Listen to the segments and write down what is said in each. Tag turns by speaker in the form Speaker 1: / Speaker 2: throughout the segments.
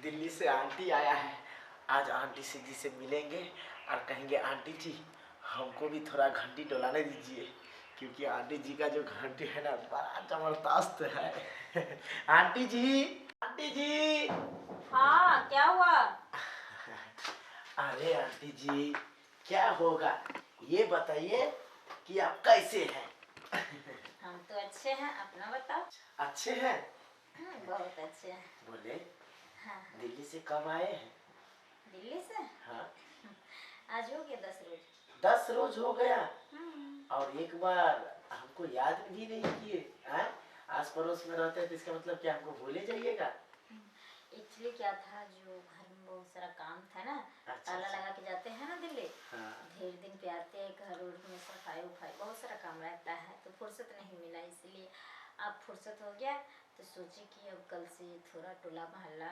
Speaker 1: दिल्ली से आंटी आया है। आज आंटी से जी से मिलेंगे और कहेंगे आंटी जी हमको भी थोड़ा घंटी डोलाने दीजिए, क्योंकि आंटी जी का जो घंटी है ना बड़ा जबरदस्त है। आंटी जी, आंटी जी।
Speaker 2: हाँ, क्या हुआ?
Speaker 1: अरे आंटी जी क्या होगा, ये बताइए कि आप कैसे हैं?
Speaker 2: हम तो अच्छे हैं, अपना बताओ।
Speaker 1: अच्छे हैं?
Speaker 2: बहुत अच्छे हैं।
Speaker 1: बोले
Speaker 2: हाँ।
Speaker 1: दिल्ली से कब आए हैं?
Speaker 2: दिल्ली से?
Speaker 1: हाँ।
Speaker 2: आज हो गया 10 रोज।
Speaker 1: 10 रोज हो गया? और एक बार हमको याद भी नहीं किए। आस पड़ोस में रहते हैं तो इसका मतलब क्या हमको भूले जाइएगा?
Speaker 2: एक्चुअली क्या था, जो घर में बहुत सारा काम था ना, ताला लगा के जाते हैं ना दिल्ली।
Speaker 1: हाँ।
Speaker 2: ढेर दिन पे आते हैं, घर में सफाई उफाई बहुत सारा काम रहता है, तो फुर्सत नहीं मिला, इसलिए अब फुर्सत हो गया तो सोचे कि अब कल से थोड़ा टोला मोहल्ला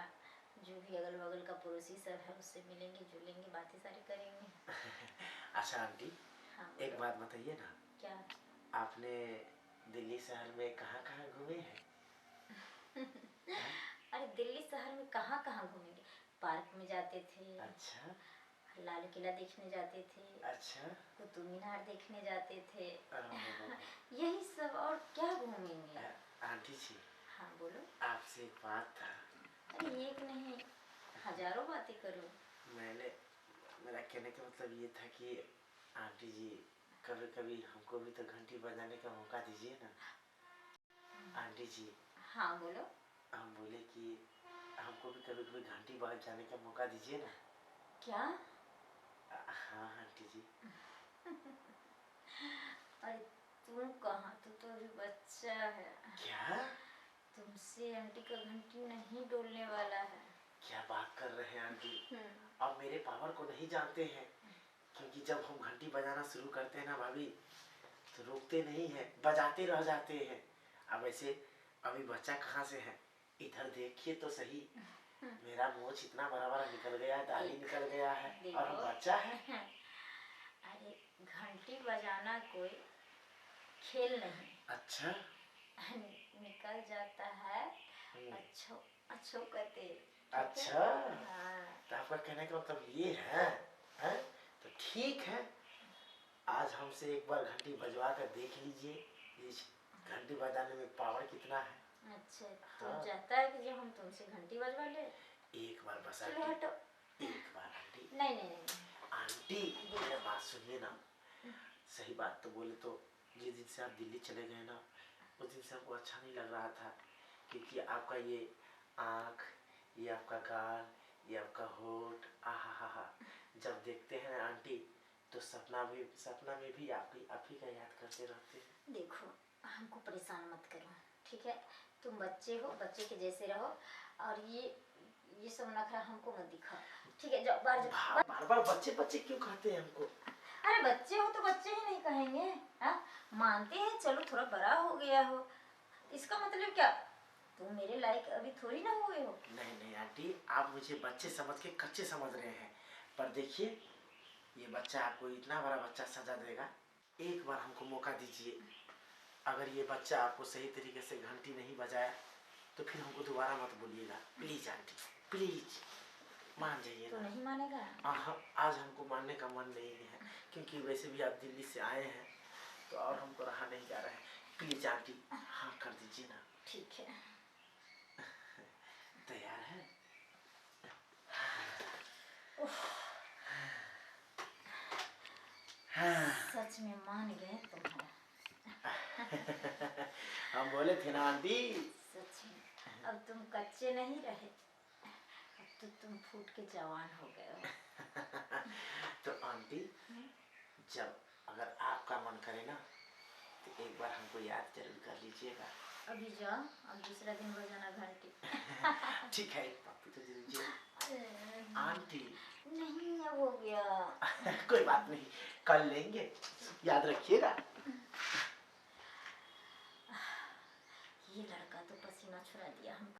Speaker 2: जो भी अगल बगल का पड़ोसी सब है उससे मिलेंगे जुलेंगे, बातें सारी करेंगे।
Speaker 1: अच्छा आंटी,
Speaker 2: हाँ,
Speaker 1: एक बात बताइए ना।
Speaker 2: क्या?
Speaker 1: आपने दिल्ली शहर में कहाँ कहाँ घूमे हैं?
Speaker 2: अरे दिल्ली शहर में कहाँ कहाँ घूमेंगे, पार्क में जाते थे।
Speaker 1: अच्छा।
Speaker 2: लाल किला देखने जाते थे।
Speaker 1: अच्छा।
Speaker 2: कुतुब मीनार देखने जाते थे। यही सब, और क्या घूमेंगे।
Speaker 1: आंटी जी।
Speaker 2: हाँ बोलो।
Speaker 1: आपसे एक बात था।
Speaker 2: अरे एक नहीं, हजारों बातें करो।
Speaker 1: मेरा कहने का मतलब ये था कि आंटी जी कभी कभी हमको भी तो घंटी बजाने का मौका दीजिए ना। आंटी जी।
Speaker 2: हाँ बोलो।
Speaker 1: हम बोले कि हमको भी कभी कभी घंटी बजाने का मौका दीजिए ना।
Speaker 2: क्या?
Speaker 1: हाँ आंटी जी।
Speaker 2: अरे तू कहाँ, तू तो अभी बच्चा है।
Speaker 1: क्या?
Speaker 2: तुमसे आंटी का घंटी नहीं डोलने वाला है।
Speaker 1: क्या बात कर रहे हैं आंटी? अब मेरे पावर को नहीं जानते हैं, क्योंकि जब हम घंटी बजाना शुरू करते हैं ना भाभी तो रुकते नहीं है, बजाते रह जाते हैं। अब ऐसे अभी बच्चा कहाँ से है, इधर देखिए तो सही, मेरा मोच इतना बड़ा बड़ा निकल गया है, दाढ़ी निकल गया है और हम बच्चा है।
Speaker 2: अरे घंटी बजाना कोई खेल नहीं।
Speaker 1: अच्छा।
Speaker 2: निकल जाता है अच्छो अच्छो कहते।
Speaker 1: अच्छा।
Speaker 2: हाँ।
Speaker 1: तो आपका कहने का मतलब ये है? तो ठीक है, आज हमसे एक बार घंटी बजवा कर देख लीजिए, इस घंटी बजाने में पावर कितना है।
Speaker 2: अच्छा, तुम चाहता है कि जब हम तुमसे घंटी बजवा ले?
Speaker 1: एक बार बस
Speaker 2: चलो हटो।
Speaker 1: एक बार आंटी।
Speaker 2: नहीं नहीं नहीं
Speaker 1: आंटी मेरा बात सुनिए ना। सही बात तो बोले तो जिस दिन से आप दिल्ली चले गए ना, उस दिन से हमको अच्छा नहीं लग रहा था, क्योंकि आपका ये आँख, ये आपका गाल, ये आपका होठ, आहा, जब देखते हैं आंटी तो सपना में भी आप ही का याद करते रहते हैं।
Speaker 2: देखो हमको परेशान मत करो, ठीक है? तुम बच्चे हो, बच्चे के जैसे रहो, और ये सब नखरा हमको मत दिखाओ, ठीक है? जब
Speaker 1: बार बार बच्चे बच्चे क्यों कहते हैं हमको?
Speaker 2: अरे बच्चे हो तो बच्चे ही नहीं कहेंगे? हाँ मानते हैं, चलो थोड़ा बड़ा हो गया हो, इसका मतलब क्या तुम मेरे लायक अभी थोड़ी ना हुए हो।
Speaker 1: नहीं नहीं आंटी, आप मुझे बच्चे समझ के कच्चे समझ रहे हैं, पर देखिए ये बच्चा आपको इतना बड़ा बच्चा सजा देगा। एक बार हमको मौका दीजिए, अगर ये बच्चा आपको सही तरीके से घंटी नहीं बजाया तो फिर हमको दोबारा मत बोलिएगा, प्लीज आंटी प्लीज, मान जाइए।
Speaker 2: तो नहीं मानेगा?
Speaker 1: आज हमको मानने का मन नहीं है, क्योंकि वैसे भी आप दिल्ली से आए हैं तो और हमको रहा नहीं जा रहा है। प्लीज आंटी हाँ कर दीजिए ना।
Speaker 2: ठीक है।
Speaker 1: तैयार है?
Speaker 2: सच में मान गए तुम्हारा।
Speaker 1: हम बोले थे ना आंटी।
Speaker 2: सच में अब तुम कच्चे नहीं रहे, अब तो तुम फूट के जवान हो गए हो।
Speaker 1: तो आंटी जब अगर आपका मन करे ना तो एक बार हमको याद जरूर कर लीजिएगा।
Speaker 2: अभी जाओ, अब दूसरा दिन बजाना घंटी।
Speaker 1: ठीक है, पापी तो दे दीजिए आंटी।
Speaker 2: नहीं अब हो गया।
Speaker 1: कोई बात नहीं, कल लेंगे, याद रखिएगा।
Speaker 2: ये लड़का तो पसीना छुड़ा दिया हमको।